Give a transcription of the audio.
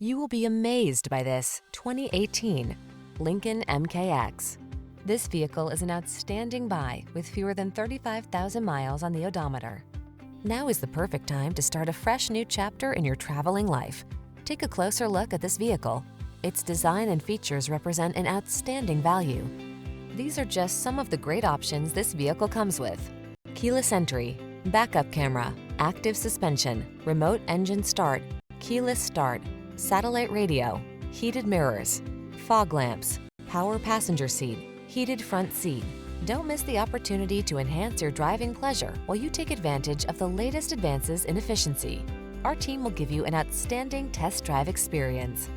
You will be amazed by this 2018 Lincoln MKX. This vehicle is an outstanding buy with fewer than 35,000 miles on the odometer. Now is the perfect time to start a fresh new chapter in your traveling life. Take a closer look at this vehicle. Its design and features represent an outstanding value. These are just some of the great options this vehicle comes with: keyless entry, backup camera, active suspension, remote engine start, keyless start, satellite radio, heated mirrors, fog lamps, power passenger seat, heated front seat. Don't miss the opportunity to enhance your driving pleasure while you take advantage of the latest advances in efficiency. Our team will give you an outstanding test drive experience.